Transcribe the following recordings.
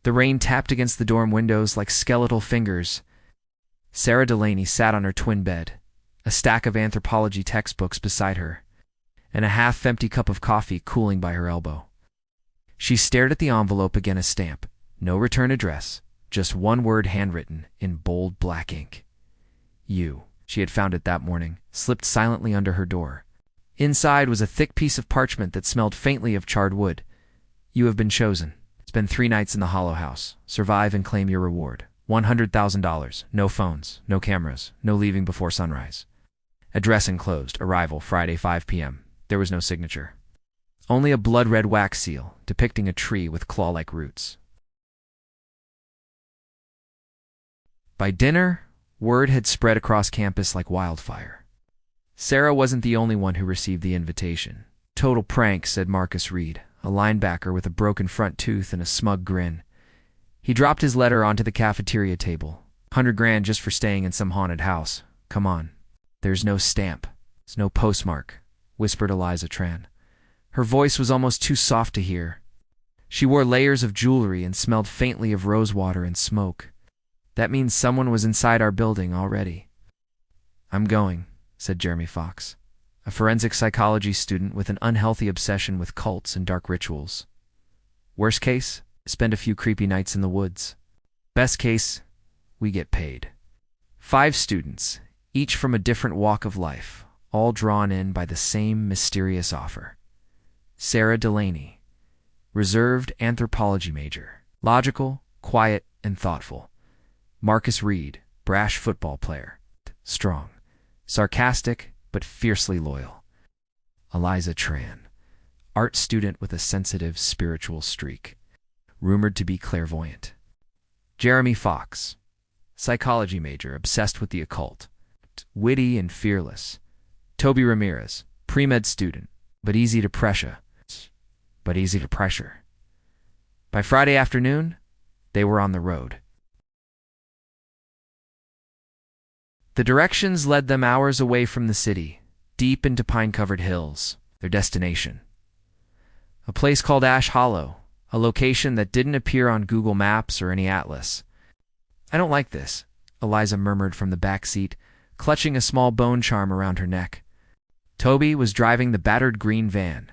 The rain tapped against the dorm windows like skeletal fingers. Sarah Delaney sat on her twin bed, a stack of anthropology textbooks beside her, and a half-empty cup of coffee cooling by her elbow. She stared at the envelope again, a stamp. No return address, just one word handwritten in bold black ink. You. She had found it that morning, slipped silently under her door. Inside was a thick piece of parchment that smelled faintly of charred wood. You have been chosen. Spend 3 nights in the Hollow House. Survive and claim your reward. $100,000. No phones, no cameras, no leaving before sunrise. Address enclosed. Arrival Friday 5 p.m. There was no signature. Only a blood-red wax seal depicting a tree with claw-like roots. By dinner, word had spread across campus like wildfire. Sarah wasn't the only one who received the invitation. Total prank, said Marcus Reed, a linebacker with a broken front tooth and a smug grin. He dropped his letter onto the cafeteria table. $100,000 just for staying in some haunted house. Come on. There's no stamp. There's no postmark, whispered Eliza Tran. Her voice was almost too soft to hear. She wore layers of jewelry and smelled faintly of rosewater and smoke. That means someone was inside our building already. I'm going, said Jeremy Fox, a forensic psychology student with an unhealthy obsession with cults and dark rituals. Worst case, spend a few creepy nights in the woods. Best case, we get paid. 5 students, each from a different walk of life, all drawn in by the same mysterious offer. Sarah Delaney, reserved anthropology major, logical, quiet, and thoughtful. Marcus Reed, brash football player, strong, sarcastic, but fiercely loyal. Eliza Tran, art student with a sensitive spiritual streak, rumored to be clairvoyant. Jeremy Fox, psychology major obsessed with the occult, witty and fearless. Toby Ramirez, pre-med student, but easy to pressure. By Friday afternoon, they were on the road. The directions led them hours away from the city, deep into pine-covered hills, their destination. A place called Ash Hollow, a location that didn't appear on Google Maps or any atlas. I don't like this, Eliza murmured from the back seat, clutching a small bone charm around her neck. Toby was driving the battered green van.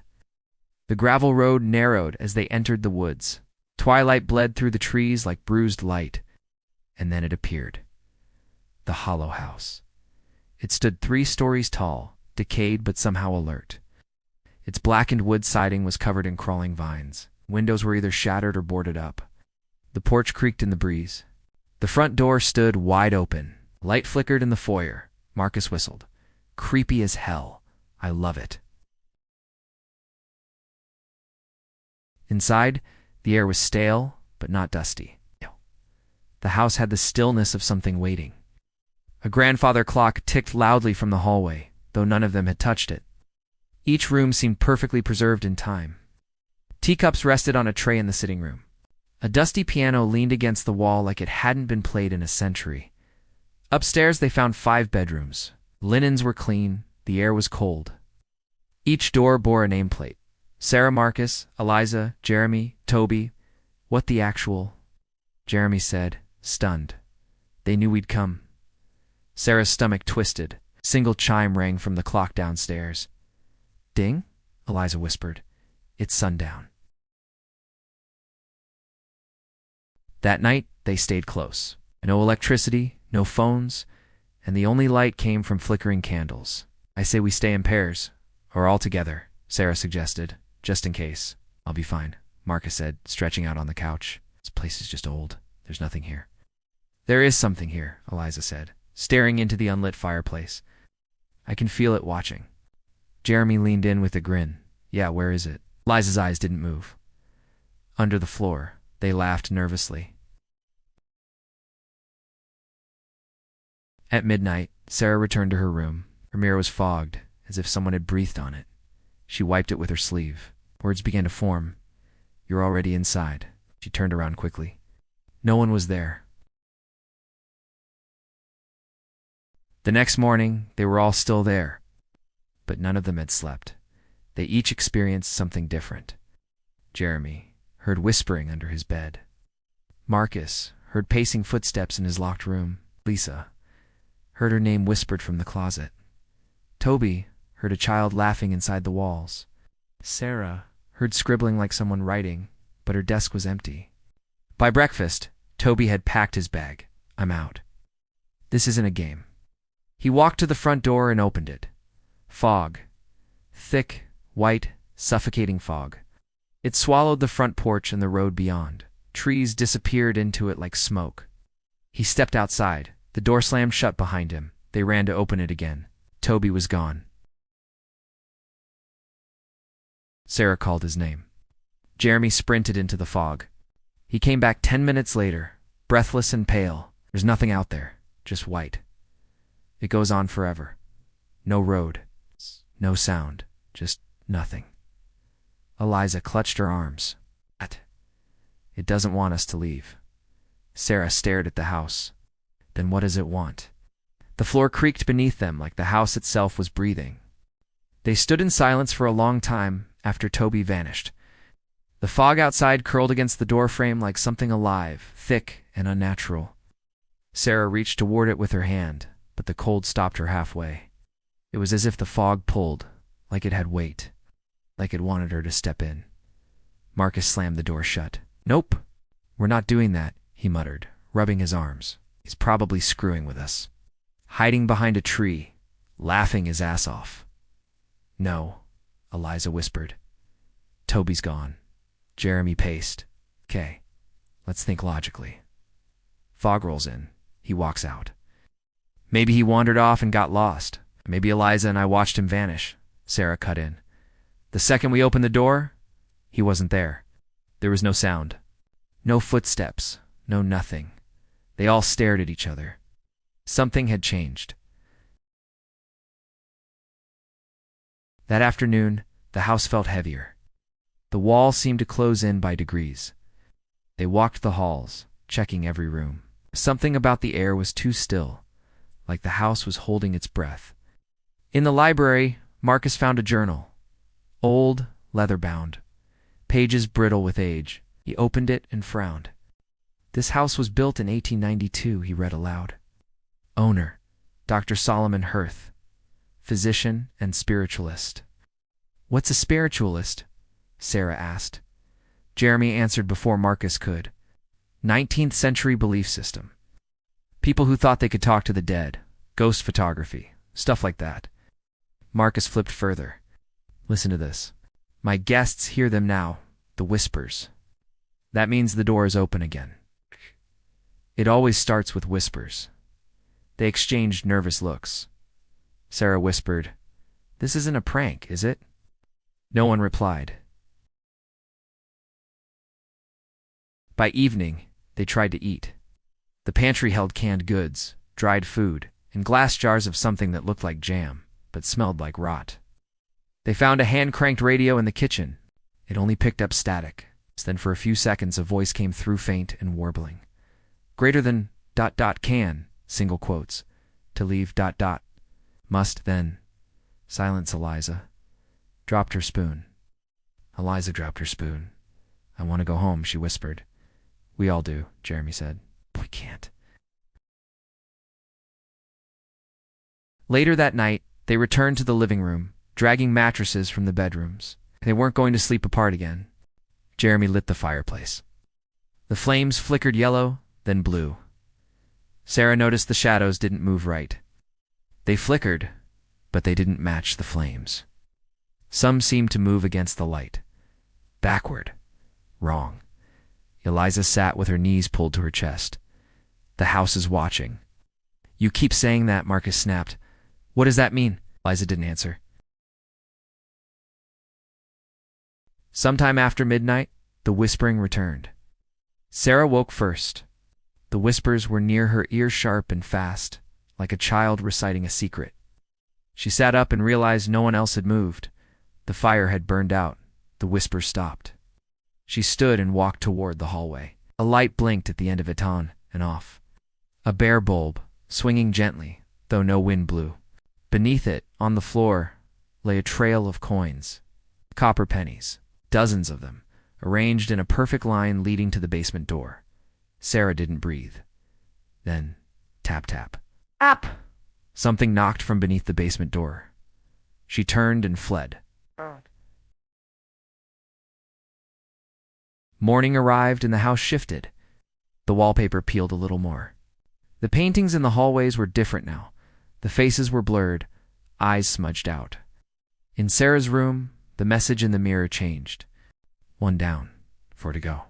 The gravel road narrowed as they entered the woods. Twilight bled through the trees like bruised light. And then it appeared. The Hollow House. It stood 3 stories tall, decayed but somehow alert. Its blackened wood siding was covered in crawling vines. Windows were either shattered or boarded up. The porch creaked in the breeze. The front door stood wide open. Light flickered in the foyer. Marcus whistled. Creepy as hell. I love it. Inside, the air was stale, but not dusty. The house had the stillness of something waiting. A grandfather clock ticked loudly from the hallway, though none of them had touched it. Each room seemed perfectly preserved in time. Teacups rested on a tray in the sitting room. A dusty piano leaned against the wall like it hadn't been played in a century. Upstairs they found 5 bedrooms. Linens were clean, the air was cold. Each door bore a nameplate. Sarah, Marcus, Eliza, Jeremy, Toby. What the actual? Jeremy said, stunned. They knew we'd come. Sarah's stomach twisted. Single chime rang from the clock downstairs. Ding? Eliza whispered. It's sundown. That night, they stayed close. No electricity, no phones, and the only light came from flickering candles. I say we stay in pairs, or all together, Sarah suggested. Just in case. I'll be fine, Marcus said, stretching out on the couch. This place is just old. There's nothing here. There is something here, Eliza said, staring into the unlit fireplace. I can feel it watching. Jeremy leaned in with a grin. Yeah, where is it? Eliza's eyes didn't move. Under the floor. They laughed nervously. At midnight, Sarah returned to her room. Her mirror was fogged, as if someone had breathed on it. She wiped it with her sleeve. Words began to form. You're already inside. She turned around quickly. No one was there. The next morning, they were all still there. But none of them had slept. They each experienced something different. Jeremy heard whispering under his bed. Marcus heard pacing footsteps in his locked room. Lisa heard her name whispered from the closet. Toby heard a child laughing inside the walls. Sarah heard scribbling like someone writing, but her desk was empty. By breakfast, Toby had packed his bag. "I'm out. This isn't a game." He walked to the front door and opened it. Fog. Thick, white, suffocating fog. It swallowed the front porch and the road beyond. Trees disappeared into it like smoke. He stepped outside. The door slammed shut behind him. They ran to open it again. Toby was gone. Sarah called his name. Jeremy sprinted into the fog. He came back 10 minutes later, breathless and pale. "There's nothing out there, just white. It goes on forever. No road, no sound, just nothing." Eliza clutched her arms. "It doesn't want us to leave." Sarah stared at the house. "Then what does it want?" The floor creaked beneath them like the house itself was breathing. They stood in silence for a long time after Toby vanished. The fog outside curled against the doorframe like something alive, thick and unnatural. Sarah reached toward it with her hand, but the cold stopped her halfway. It was as if the fog pulled, like it had weight, like it wanted her to step in. Marcus slammed the door shut. "Nope, we're not doing that," he muttered, rubbing his arms. "He's probably screwing with us. Hiding behind a tree, laughing his ass off." "No," Eliza whispered. "Toby's gone." Jeremy paced. "Okay, let's think logically." Fog rolls in. He walks out. "Maybe he wandered off and got lost. Maybe Eliza and I watched him vanish," Sarah cut in. "The second we opened the door, he wasn't there. There was no sound. No footsteps. No nothing. They all stared at each other. Something had changed." That afternoon, the house felt heavier. The wall seemed to close in by degrees. They walked the halls, checking every room. Something about the air was too still, like the house was holding its breath. In the library, Marcus found a journal. Old, leather-bound. Pages brittle with age. He opened it and frowned. "This house was built in 1892, he read aloud. Owner, Dr. Solomon Hirth. Physician and spiritualist." "What's a spiritualist?" Sarah asked. Jeremy answered before Marcus could. 19th century belief system. People who thought they could talk to the dead, ghost photography, stuff like that. Marcus flipped further. "Listen to this. My guests hear them now, the whispers. That means the door is open again. It always starts with whispers." They exchanged nervous looks. Sarah whispered, "This isn't a prank, is it?" No one replied. By evening, they tried to eat. The pantry held canned goods, dried food, and glass jars of something that looked like jam, but smelled like rot. They found a hand-cranked radio in the kitchen. It only picked up static. Then for a few seconds a voice came through faint and warbling. "Greater than ... can, single quotes. To leave ... must then." Silence. Eliza dropped her spoon. Eliza dropped her spoon. "I want to go home," she whispered. "We all do," Jeremy said. "We can't." Later that night, they returned to the living room, dragging mattresses from the bedrooms. They weren't going to sleep apart again. Jeremy lit the fireplace. The flames flickered yellow, then blue. Sarah noticed the shadows didn't move right. They flickered, but they didn't match the flames. Some seemed to move against the light. Backward. Wrong. Eliza sat with her knees pulled to her chest. "The house is watching." "You keep saying that," Marcus snapped. "What does that mean?" Eliza didn't answer. Sometime after midnight, the whispering returned. Sarah woke first. The whispers were near her ear, sharp and fast, like a child reciting a secret. She sat up and realized no one else had moved. The fire had burned out. The whispers stopped. She stood and walked toward the hallway. A light blinked at the end of it, on and off. A bare bulb, swinging gently, though no wind blew. Beneath it, on the floor, lay a trail of coins. Copper pennies. Dozens of them, arranged in a perfect line leading to the basement door. Sarah didn't breathe. Then, tap tap. Up! Something knocked from beneath the basement door. She turned and fled. Morning arrived and the house shifted. The wallpaper peeled a little more. The paintings in the hallways were different now. The faces were blurred, eyes smudged out. In Sarah's room, the message in the mirror changed. One down, 4 to go.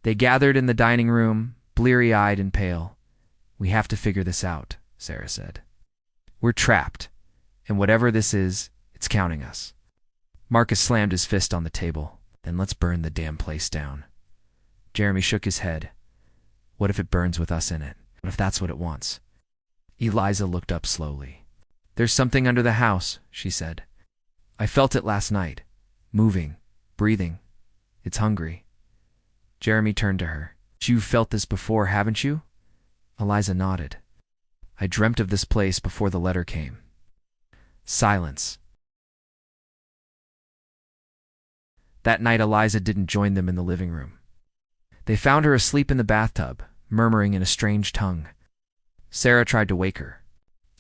They gathered in the dining room, bleary-eyed and pale. "We have to figure this out," Sarah said. "We're trapped, and whatever this is, it's counting us." Marcus slammed his fist on the table. "Then let's burn the damn place down." Jeremy shook his head. "What if it burns with us in it? What if that's what it wants?" Eliza looked up slowly. "There's something under the house," she said. "I felt it last night. Moving, breathing. It's hungry." Jeremy turned to her. "You've felt this before, haven't you?" Eliza nodded. "I dreamt of this place before the letter came." Silence. That night Eliza didn't join them in the living room. They found her asleep in the bathtub, murmuring in a strange tongue. Sarah tried to wake her.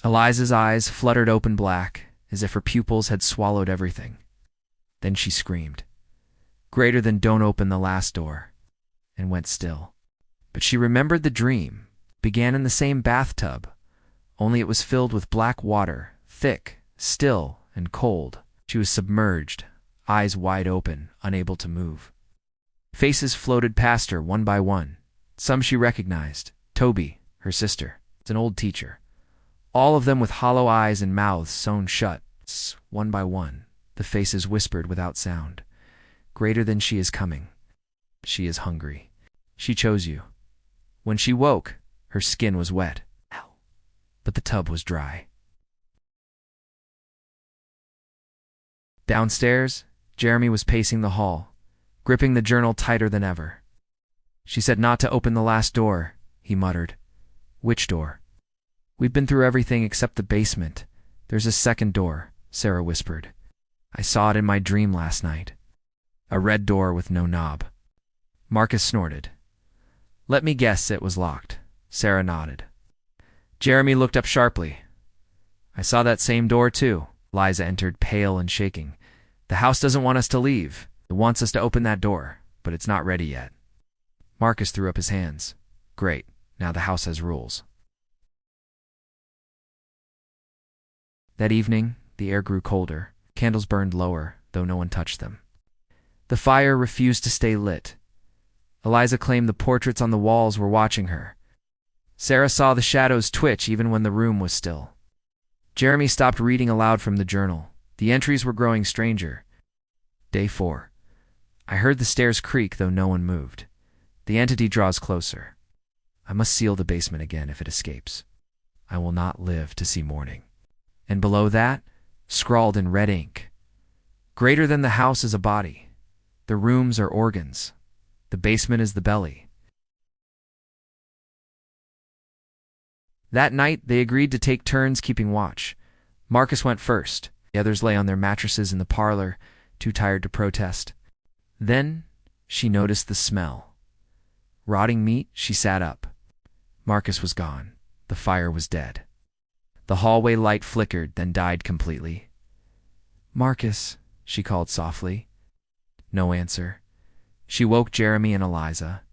Eliza's eyes fluttered open black, as if her pupils had swallowed everything. Then she screamed, greater than "Don't open the last door," and went still. But she remembered the dream, began in the same bathtub, only it was filled with black water, thick, still, and cold. She was submerged, eyes wide open, unable to move. Faces floated past her one by one. Some she recognized. Toby, her sister, an old teacher. All of them with hollow eyes and mouths sewn shut. One by one, the faces whispered without sound. "Greater than she is coming. She is hungry. She chose you." When she woke, her skin was wet. But the tub was dry. Downstairs, Jeremy was pacing the hall, gripping the journal tighter than ever. "She said not to open the last door," he muttered. "Which door?" "We've been through everything except the basement. There's a second door," Sarah whispered. "I saw it in my dream last night. A red door with no knob." Marcus snorted. "Let me guess it was locked." Sarah nodded. Jeremy looked up sharply. "I saw that same door too." Liza entered, pale and shaking. "The house doesn't want us to leave. It wants us to open that door, but it's not ready yet." Marcus threw up his hands. "Great, now the house has rules." That evening, the air grew colder. Candles burned lower, though no one touched them. The fire refused to stay lit. Eliza claimed the portraits on the walls were watching her. Sarah saw the shadows twitch even when the room was still. Jeremy stopped reading aloud from the journal. The entries were growing stranger. Day 4. "I heard the stairs creak, though no one moved. The entity draws closer. I must seal the basement again if it escapes. I will not live to see morning." And below that, scrawled in red ink, "Greater than the house is a body. The rooms are organs. The basement is the belly." That night, they agreed to take turns keeping watch. Marcus went first. The others lay on their mattresses in the parlor, too tired to protest. Then she noticed the smell. Rotting meat, she sat up. Marcus was gone. The fire was dead. The hallway light flickered, then died completely. "Marcus," she called softly. No answer. She woke Jeremy and Eliza.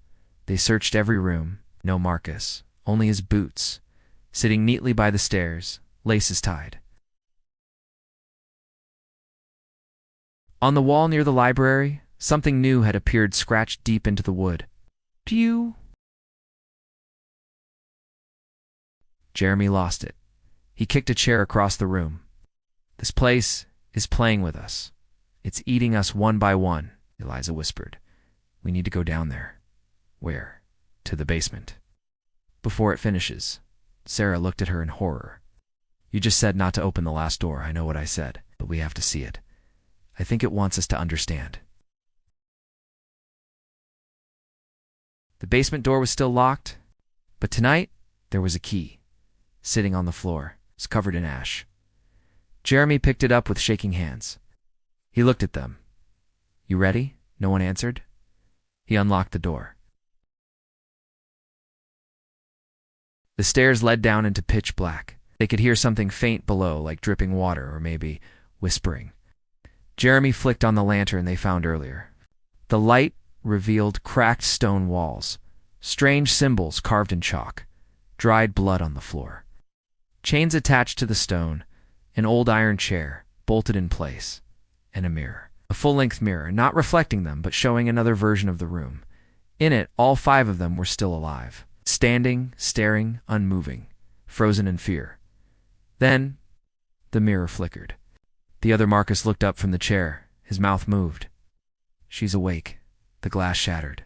They searched every room. No Marcus, only his boots, sitting neatly by the stairs, laces tied. On the wall near the library, something new had appeared scratched deep into the wood. "Do you—" Jeremy lost it. He kicked a chair across the room. "This place is playing with us. It's eating us one by one," Eliza whispered. "We need to go down there." "Where?" "To the basement." "Before it finishes." Sarah looked at her in horror. "You just said not to open the last door. I know what I said, but we have to see it. I think it wants us to understand." The basement door was still locked, but tonight there was a key, sitting on the floor. It was covered in ash. Jeremy picked it up with shaking hands. He looked at them. "You ready?" No one answered. He unlocked the door. The stairs led down into pitch black. They could hear something faint below, like dripping water or maybe whispering. Jeremy flicked on the lantern they found earlier. The light revealed cracked stone walls, strange symbols carved in chalk, dried blood on the floor. Chains attached to the stone, an old iron chair, bolted in place, and a mirror. A full-length mirror, not reflecting them, but showing another version of the room. In it, all 5 of them were still alive, standing, staring, unmoving, frozen in fear. Then, the mirror flickered. The other Marcus looked up from the chair. His mouth moved. "She's awake." The glass shattered.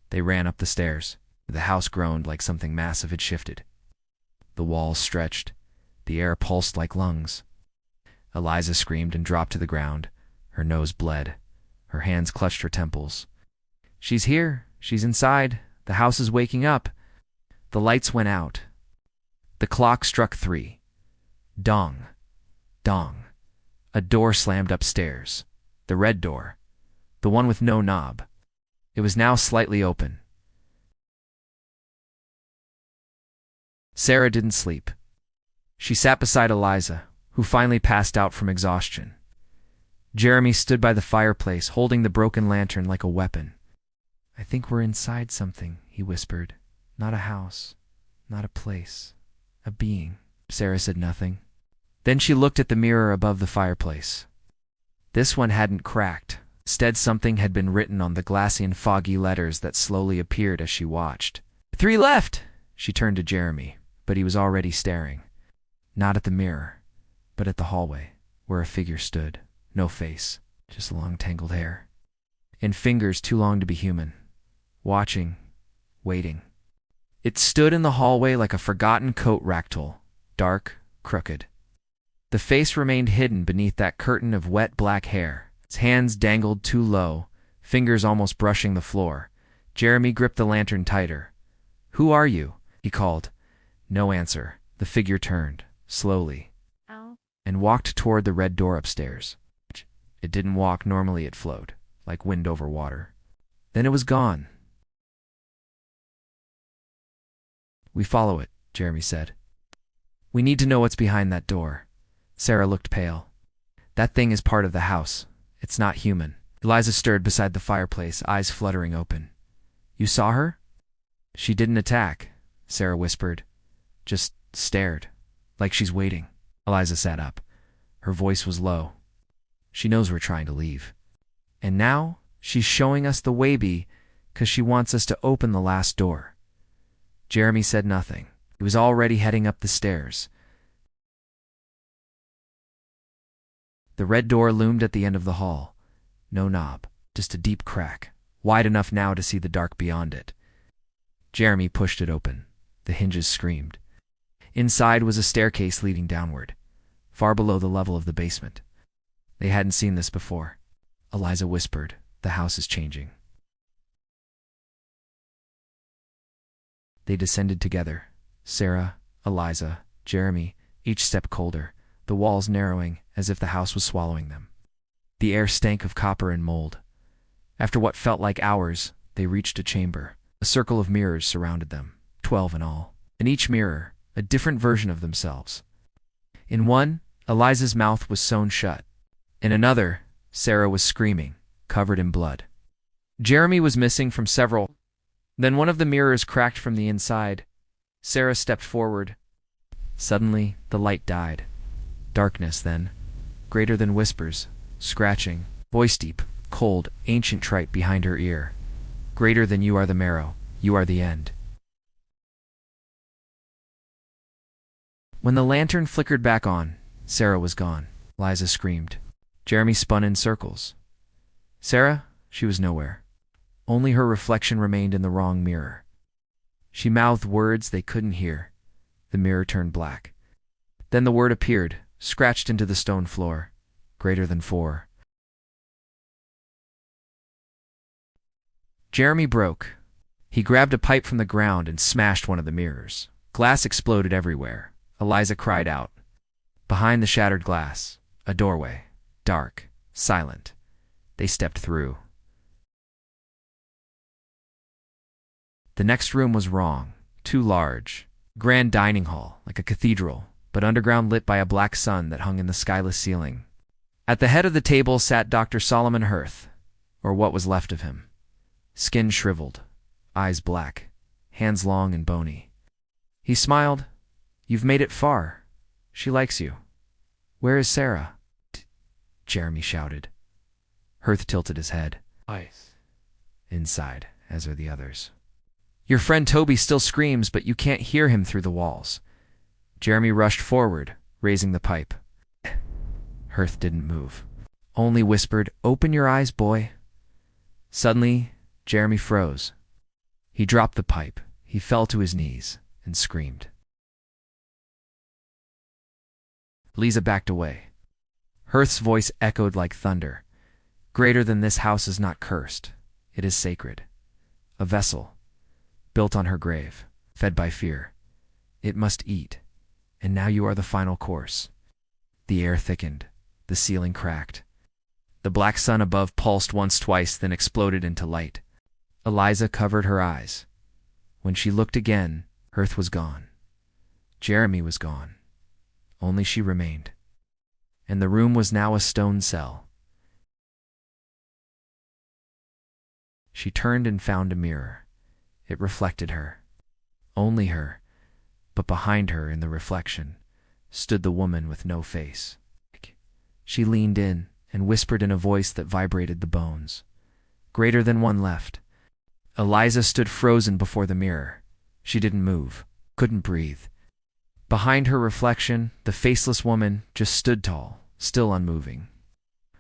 They ran up the stairs. The house groaned like something massive had shifted. The walls stretched. The air pulsed like lungs. Eliza screamed and dropped to the ground. Her nose bled. Her hands clutched her temples. "She's here. She's inside. The house is waking up." The lights went out. The clock struck 3. Dong. Dong. A door slammed upstairs. The red door. The one with no knob. It was now slightly open. Sarah didn't sleep. She sat beside Eliza, who finally passed out from exhaustion. Jeremy stood by the fireplace, holding the broken lantern like a weapon. "I think we're inside something," he whispered. "Not a house, not a place, a being." Sarah said nothing. Then she looked at the mirror above the fireplace. This one hadn't cracked. Instead, something had been written on the glassy and foggy letters that slowly appeared as she watched. "3 left!" She turned to Jeremy, but he was already staring. Not at the mirror, but at the hallway, where a figure stood. No face, just long tangled hair. And fingers too long to be human. Watching, waiting. It stood in the hallway like a forgotten coat ractol, dark, crooked. The face remained hidden beneath that curtain of wet black hair. Its hands dangled too low, fingers almost brushing the floor. Jeremy gripped the lantern tighter. "Who are you?" he called. No answer. The figure turned, slowly, and walked toward the red door upstairs. It didn't walk normally, it flowed, like wind over water. Then it was gone. "We follow it," Jeremy said. "We need to know what's behind that door." Sarah looked pale. "That thing is part of the house. It's not human." Eliza stirred beside the fireplace, eyes fluttering open. "You saw her?" "She didn't attack," Sarah whispered. "Just stared, like she's waiting." Eliza sat up. Her voice was low. "She knows we're trying to leave. And now she's showing us the way because she wants us to open the last door." Jeremy said nothing. He was already heading up the stairs. The red door loomed at the end of the hall. No knob, just a deep crack, wide enough now to see the dark beyond it. Jeremy pushed it open. The hinges screamed. Inside was a staircase leading downward, far below the level of the basement. They hadn't seen this before. Eliza whispered, "The house is changing." They descended together. Sarah, Eliza, Jeremy, each step colder, the walls narrowing as if the house was swallowing them. The air stank of copper and mold. After what felt like hours, they reached a chamber. A circle of mirrors surrounded them, 12 in all. In each mirror, a different version of themselves. In one, Eliza's mouth was sewn shut. In another, Sarah was screaming, covered in blood. Jeremy was missing from several. Then one of the mirrors cracked from the inside. Sarah stepped forward. Suddenly, the light died. Darkness then, greater than whispers, scratching, voice deep, cold, ancient trite behind her ear. "Greater than you are the marrow, you are the end." When the lantern flickered back on, Sarah was gone. Liza screamed. Jeremy spun in circles. Sarah? She was nowhere. Only her reflection remained in the wrong mirror. She mouthed words they couldn't hear. The mirror turned black. Then the word appeared, scratched into the stone floor. Greater than 4. Jeremy broke. He grabbed a pipe from the ground and smashed one of the mirrors. Glass exploded everywhere. Eliza cried out. Behind the shattered glass, a doorway, dark, silent. They stepped through. The next room was wrong, too large. Grand dining hall, like a cathedral, but underground, lit by a black sun that hung in the skyless ceiling. At the head of the table sat Dr. Solomon Hirth, or what was left of him. Skin shriveled, eyes black, hands long and bony. He smiled. "You've made it far. She likes you. Where is Sarah?" Jeremy shouted. Hirth tilted his head. Ice. "Inside, as are the others. Your friend Toby still screams, but you can't hear him through the walls." Jeremy rushed forward, raising the pipe. Hirth didn't move, only whispered, "Open your eyes, boy." Suddenly, Jeremy froze. He dropped the pipe. He fell to his knees and screamed. Lisa backed away. Hirth's voice echoed like thunder. "Greater than this house is not cursed. It is sacred. A vessel, built on her grave, fed by fear. It must eat, and now you are the final course." The air thickened. The ceiling cracked. The black sun above pulsed once, twice, then exploded into light. Eliza covered her eyes. When she looked again, Hirth was gone. Jeremy was gone. Only she remained. And the room was now a stone cell. She turned and found a mirror. It reflected her. Only her. But behind her, in the reflection, stood the woman with no face. She leaned in and whispered in a voice that vibrated the bones. "Greater than one left." Eliza stood frozen before the mirror. She didn't move, couldn't breathe. Behind her reflection, the faceless woman just stood tall, still unmoving.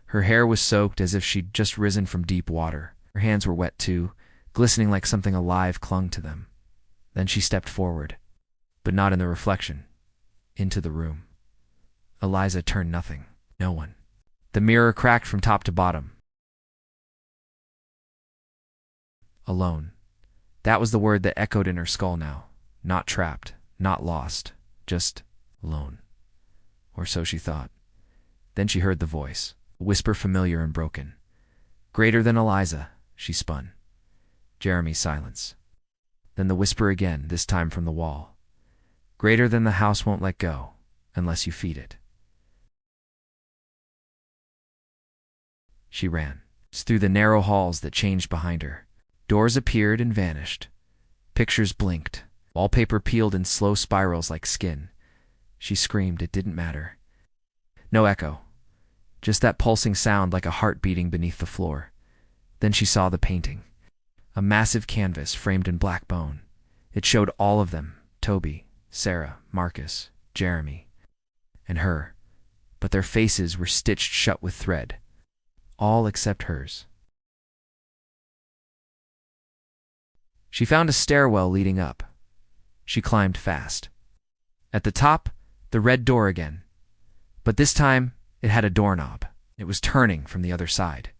Her hair was soaked as if she'd just risen from deep water. Her hands were wet too, glistening like something alive clung to them. Then she stepped forward, but not in the reflection, into the room. Eliza turned nothing, no one. The mirror cracked from top to bottom. Alone. That was the word that echoed in her skull now. Not trapped, not lost, just alone. Or so she thought. Then she heard the voice, a whisper familiar and broken. "Greater than Eliza," she spun. Jeremy's silence. Then the whisper again, this time from the wall. "Greater than the house won't let go, unless you feed it." She ran, through the narrow halls that changed behind her. Doors appeared and vanished. Pictures blinked. Wallpaper peeled in slow spirals like skin. She screamed. It didn't matter. No echo. Just that pulsing sound like a heart beating beneath the floor. Then she saw the painting. A massive canvas framed in black bone. It showed all of them. Toby, Sarah, Marcus, Jeremy, and her. But their faces were stitched shut with thread. All except hers. She found a stairwell leading up. She climbed fast. At the top, the red door again. But this time, it had a doorknob. It was turning from the other side.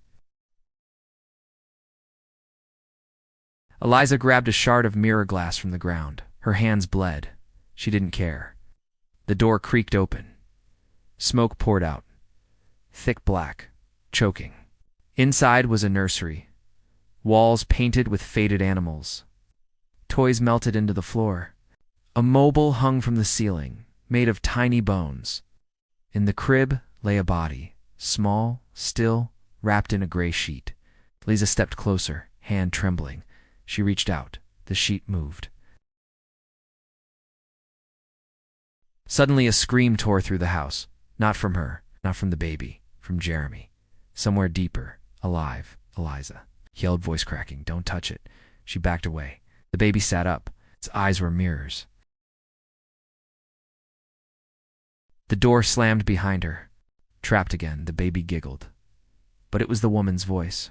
Eliza grabbed a shard of mirror glass from the ground. Her hands bled. She didn't care. The door creaked open. Smoke poured out. Thick black. Choking. Inside was a nursery. Walls painted with faded animals. Toys melted into the floor. A mobile hung from the ceiling, made of tiny bones. In the crib lay a body, small, still, wrapped in a gray sheet. Lisa stepped closer, hand trembling. She reached out. The sheet moved. Suddenly a scream tore through the house. Not from her, not from the baby, from Jeremy. Somewhere deeper, alive, Eliza. Yelled, voice cracking, "Don't touch it." She backed away. The baby sat up. Its eyes were mirrors. The door slammed behind her. Trapped again, the baby giggled. But it was the woman's voice.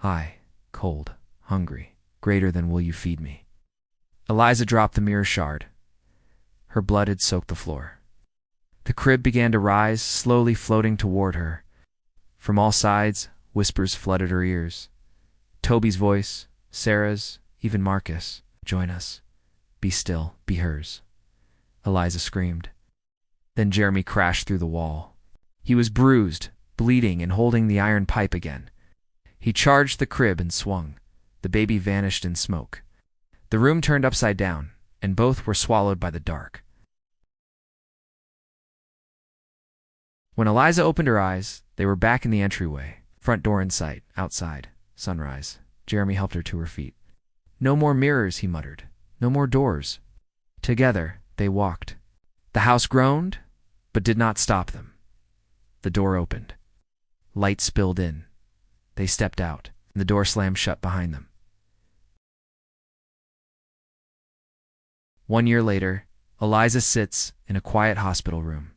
"Hi, cold, hungry, greater than will you feed me?" Eliza dropped the mirror shard. Her blood had soaked the floor. The crib began to rise, slowly floating toward her. From all sides, whispers flooded her ears. Toby's voice, Sarah's, even Marcus. "Join us. Be still, be hers." Eliza screamed. Then Jeremy crashed through the wall. He was bruised, bleeding and holding the iron pipe again. He charged the crib and swung. The baby vanished in smoke. The room turned upside down, and both were swallowed by the dark. When Eliza opened her eyes, they were back in the entryway. Front door in sight, outside, sunrise. Jeremy helped her to her feet. "No more mirrors," he muttered. "No more doors." Together, they walked. The house groaned, but did not stop them. The door opened. Light spilled in. They stepped out, and the door slammed shut behind them. 1 year later, Eliza sits in a quiet hospital room.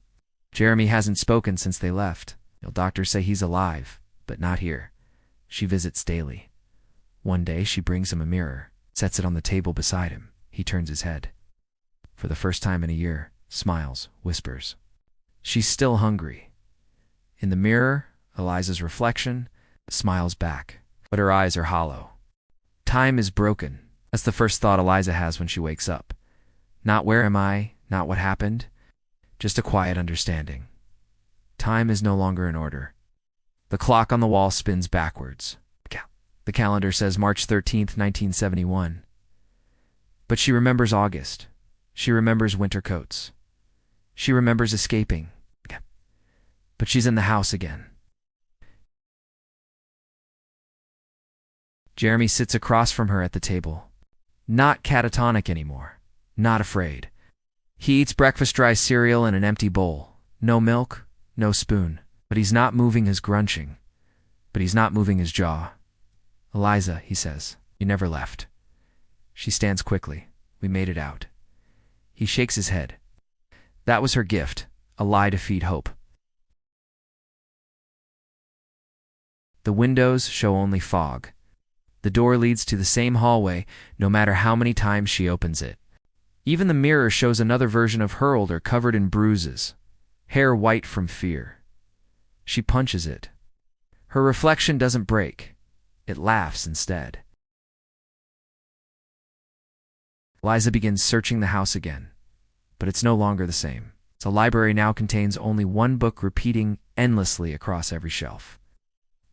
Jeremy hasn't spoken since they left. Doctors say he's alive, but not here. She visits daily. One day, she brings him a mirror, sets it on the table beside him. He turns his head. For the first time in a year, smiles, whispers. She's still hungry. In the mirror, Eliza's reflection smiles back, but her eyes are hollow. Time is broken. That's the first thought Eliza has when she wakes up. Not where am I, not what happened, just a quiet understanding. Time is no longer in order. The clock on the wall spins backwards. The calendar says March 13th, 1971. But she remembers August. She remembers winter coats. She remembers escaping. But she's in the house again. Jeremy sits across from her at the table. Not catatonic anymore. Not afraid. He eats breakfast-dry cereal in an empty bowl. No milk, no spoon. But he's not moving his grunching. But he's not moving his jaw. "Eliza," he says, "you never left." She stands quickly. "We made it out." He shakes his head. That was her gift, a lie to feed hope. The windows show only fog. The door leads to the same hallway, no matter how many times she opens it. Even the mirror shows another version of her older, covered in bruises, hair white from fear. She punches it. Her reflection doesn't break. It laughs instead. Eliza begins searching the house again, but it's no longer the same. The library now contains only one book repeating endlessly across every shelf.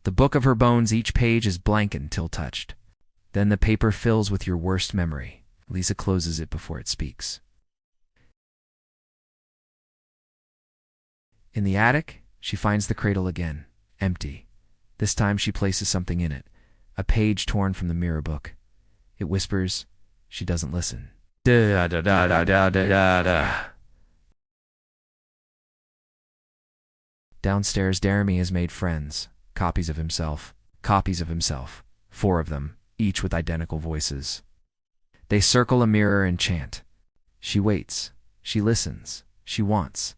The book of her bones, each page is blank until touched. Then the paper fills with your worst memory. Eliza closes it before it speaks. In the attic, she finds the cradle again, empty. This time she places something in it, a page torn from the mirror book. It whispers. She doesn't listen. Da da da da da da da. Downstairs, Jeremy has made friends, copies of himself, 4 of them, each with identical voices. They circle a mirror and chant. She waits. She listens. She wants.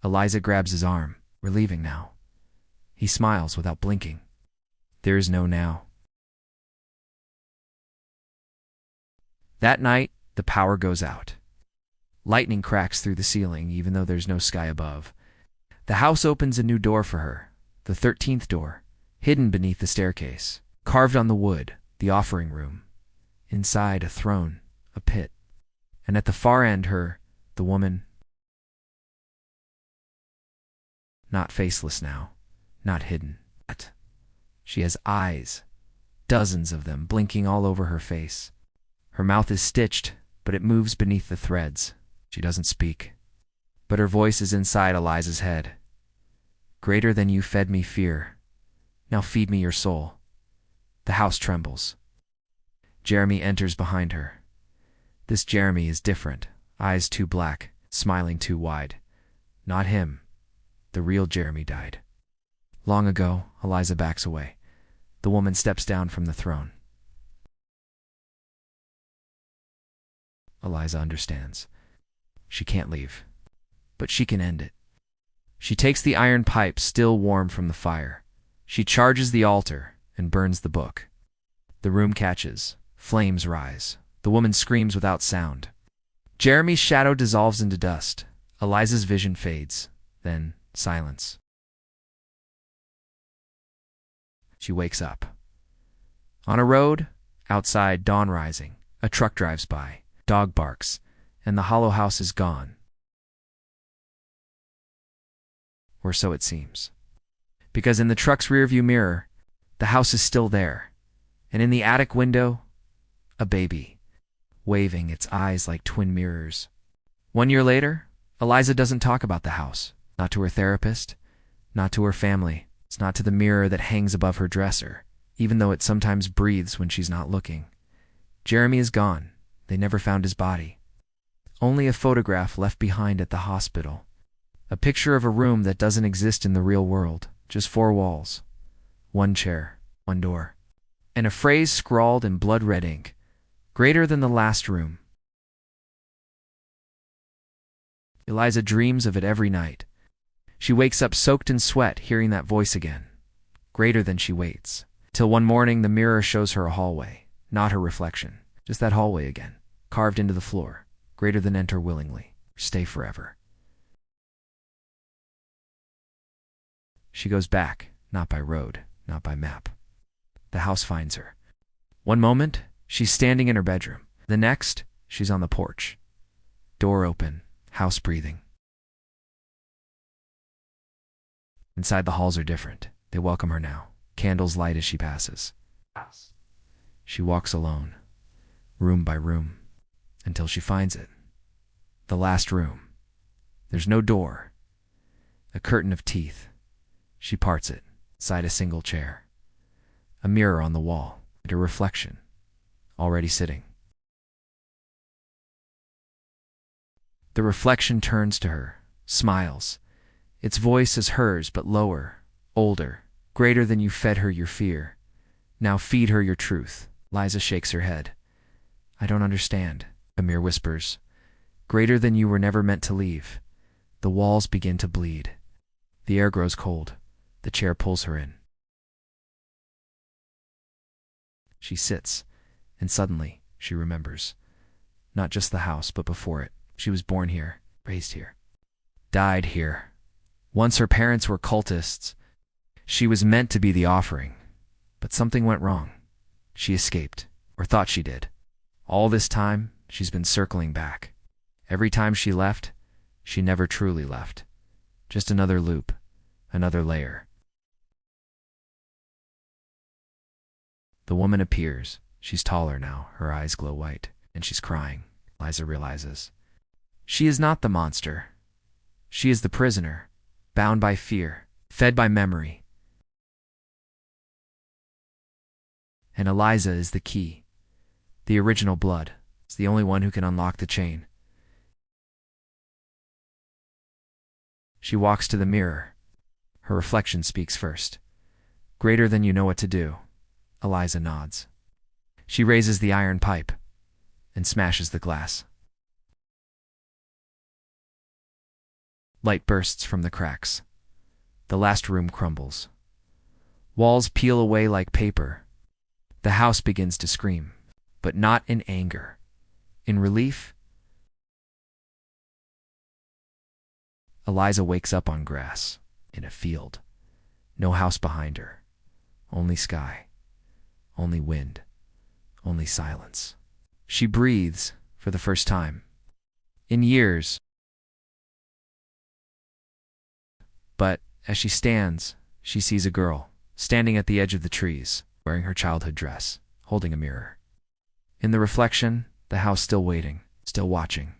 Eliza grabs his arm. "We're leaving now." He smiles without blinking. There is no now. That night, the power goes out. Lightning cracks through the ceiling, even though there's no sky above. The house opens a new door for her, the 13th door, hidden beneath the staircase, carved on the wood, the offering room. Inside, a throne, a pit, and at the far end her, the woman. Not faceless now, not hidden. She has eyes, dozens of them, blinking all over her face. Her mouth is stitched, but it moves beneath the threads. She doesn't speak, but her voice is inside Eliza's head. "Greater than you fed me fear. Now feed me your soul." The house trembles. Jeremy enters behind her. This Jeremy is different, eyes too black, smiling too wide. Not him. The real Jeremy died. Long ago, Eliza backs away. The woman steps down from the throne. Eliza understands. She can't leave, but she can end it. She takes the iron pipe still warm from the fire. She charges the altar and burns the book. The room catches. Flames rise. The woman screams without sound. Jeremy's shadow dissolves into dust. Eliza's vision fades. Then silence. She wakes up. On a road, outside, dawn rising, a truck drives by, dog barks, and the hollow house is gone. Or so it seems. Because in the truck's rearview mirror, the house is still there. And in the attic window, a baby, waving its eyes like twin mirrors. 1 year later, Eliza doesn't talk about the house. Not to her therapist, not to her family. It's not to the mirror that hangs above her dresser, even though it sometimes breathes when she's not looking. Jeremy is gone. They never found his body. Only a photograph left behind at the hospital. A picture of a room that doesn't exist in the real world. Just 4 walls, 1 chair, 1 door, and a phrase scrawled in blood-red ink, greater than the last room. Eliza dreams of it every night. She wakes up soaked in sweat, hearing that voice again. Greater than she waits. Till one morning the mirror shows her a hallway, not her reflection. Just that hallway again, carved into the floor. Greater than enter willingly, stay forever. She goes back, not by road, not by map. The house finds her. One moment, she's standing in her bedroom. The next, she's on the porch. Door open, house breathing. Inside, the halls are different. They welcome her now. Candles light as she passes. She walks alone, room by room, until she finds it. The last room. There's no door. A curtain of teeth. She parts it, inside a single chair. A mirror on the wall, and a reflection, already sitting. The reflection turns to her, smiles. Its voice is hers, but lower, older, greater than you fed her your fear. Now feed her your truth. Liza shakes her head. I don't understand, Amir whispers. Greater than you were never meant to leave. The walls begin to bleed. The air grows cold. The chair pulls her in. She sits, and suddenly she remembers. Not just the house, but before it. She was born here, raised here, died here. Once her parents were cultists. She was meant to be the offering. But something went wrong. She escaped, or thought she did. All this time, she's been circling back. Every time she left, she never truly left. Just another loop, another layer. The woman appears. She's taller now, her eyes glow white, and she's crying. Liza realizes. She is not the monster. She is the prisoner, bound by fear, fed by memory. And Eliza is the key. The original blood. It's the only one who can unlock the chain. She walks to the mirror. Her reflection speaks first. Greater than you know what to do. Eliza nods. She raises the iron pipe and smashes the glass. Light bursts from the cracks. The last room crumbles. Walls peel away like paper. The house begins to scream, but not in anger. In relief, Eliza wakes up on grass, in a field. No house behind her. Only sky. Only wind. Only silence. She breathes for the first time. In years. But as she stands, she sees a girl, standing at the edge of the trees, wearing her childhood dress, holding a mirror. In the reflection, the house still waiting, still watching.